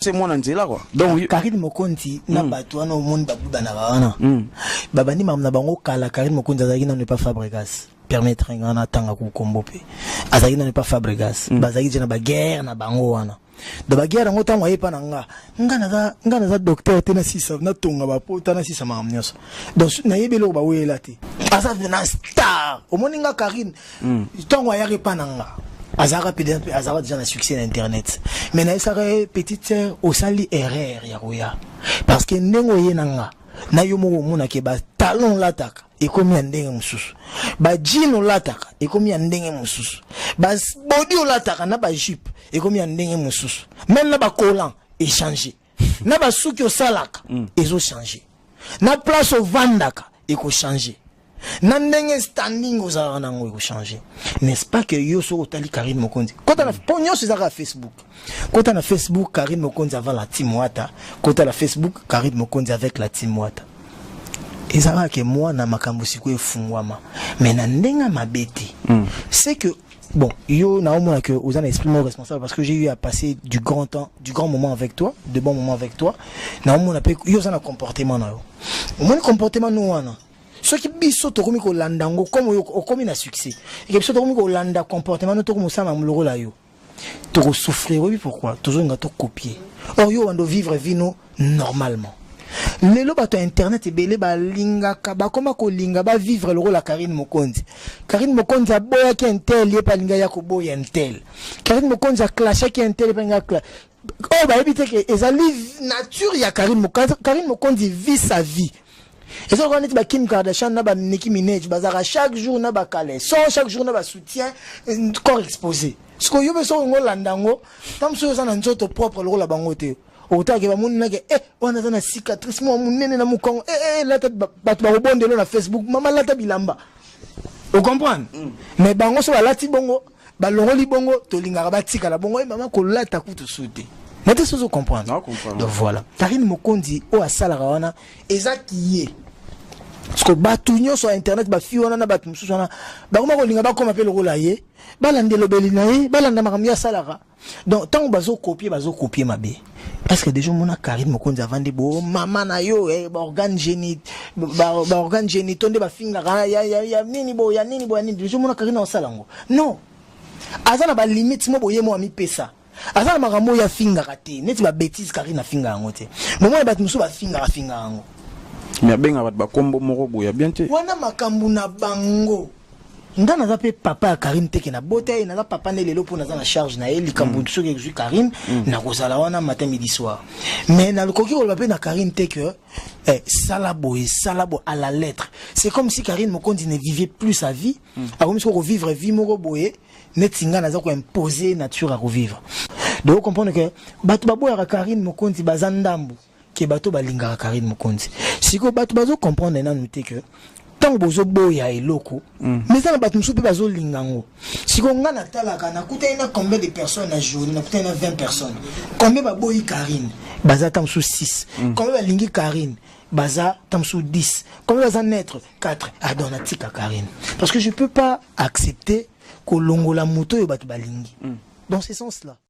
c'est moi nzela quoi. Donc Karine Mokonzi na bato wana omoni babuba na wana. Babani mamna bango kala Karine Mokonzi azaki na ne pas Fabregas. Permettre ngana tanga ku kombope. Azaki na ne pas Fabregas. Bazaki jena ba guerre na bango wana. Da ba guerre ngo tanga yepa na ngana za docteur tena sisa na tonga ba pota na sisa mamnyoso. Donc na yebelo ba wela te. Asa na star. Omoni nga Karine. Tonga ya repa na nga. Azara peut-être Azara déjà un succès d'internet mais na sa petite sœur au sali erreur ya roya parce que ndengo yenanga na yo mo mona ke ba talon lataka e komi ndenge mususu ba jean lataka e komi ndenge mususu ba body lataka na ba jupe e komi ndenge mususu même na ba collant et changer na ba suki o salaka ezo changer na place au vandaka e ko changer. Nandenge standing aux aranango ko changer. N'est-ce pas que yo so otali Karine Mokonzi. Quand on a pognon sur Facebook. Quand on a Facebook Karine Mokonzi avant la team Wata, quand on a Facebook Karine Mokonzi avec la team Wata. Et ça va que moi na makambo siko efungwama. Mais nandenga mabeti. C'est que bon, yo na omona que vous en exprimez responsable parce que j'ai eu à passer du grand temps, du grand moment avec toi, de bons moments avec toi. Na omona pe yo ça na comportement na yo. Mon comportement nous wana. Ce qui biso to komi ko landango comme yo komi na succès et que biso to komi ko landa comportement no to komo sa na mloro la yo to souffrir oui pourquoi toujours nga to copier or yo wando vivre vino normalement lelo bato internet ebele ba linga ka ba koma ko linga ba vivre le rôle la Karine Mokonzi aboya ki intel ye pa linga ya ko boya intel Karine Mokonzi a clashé ki intel pa linga clash oh ba ebite ke ezali nature ya Karine Mokonzi vit sa vie. Et ça, on est Kim Kardashian, na ba Nicki Minaj, bazara chaque jour na ba calais, chaque jour na ba soutien, corps exposé. Ce que yo be so ngo landango, tam so ça na nzoto propre le la bangote. Autant que ba mun na ke on a na cicatrice mo munene na mukongo la tête ba ba bonde na Facebook, mama la tête bilamba. Vous comprenez? Mais bango so la ti bongo, ba longoli bongo to lingara ba tika la bongo mama ko la ta kutu souté. Mais tu sais comprendre. Donc voilà. Karine Mokonzi o asala wana ezaki ye. Parce que batunyo sur internet ba fi wana na batu mususu wana ba koma ko linga ba koma pe le rôle ye ba landelo belina ye ba landa makamia salara. Donc tant bazo copier mabe. Parce que déjà mon Karine Mokonzi avant de bo mama na yo ba organe génit ba organe génitonde ba finga ya nini bo ya nini déjà mon Karine osalango. Non. Azana ba limite mo boye mo ami pesa. Azana makambo ya finga kate neti ba bêtise Karine finga yango te. Moment ba mususu ba finga yango. Mais benga ba kombo moko boya bien te. Wana makambu na bango. Ndana za pe papa Karine teke na bote na papa ne lelo pour na za charge na eli kambu soki je Karine na kozala wana matin midi soir. Mais na lokoki ko ba pe na Karine teke salabo à la lettre. C'est comme si Karine Mokonzi ne vivait plus sa vie, a comme si ko vivre vie moko boye netinga na za ko imposer nature à revivre. Donc comprendre que bato babo ya Karine Mokonzi bazandambu que bato balinga Karine Mokonzi. Si ko bato bazo comprendre na noter que tant bozo boya eloko mais ça na bato musupe bazo lingango. Si ko ngana talaka na kuta ina combien de personnes à journée na kuta ina 20 personnes. Combien ba boyi Karine? Baza tam sous 6. Combien ba lingi Karine? Baza tam sous 10. Combien baza naître 4. Adonatika Karine. Parce que je peux pas accepter que longola moto yo bato balingi. Dans ce sens là.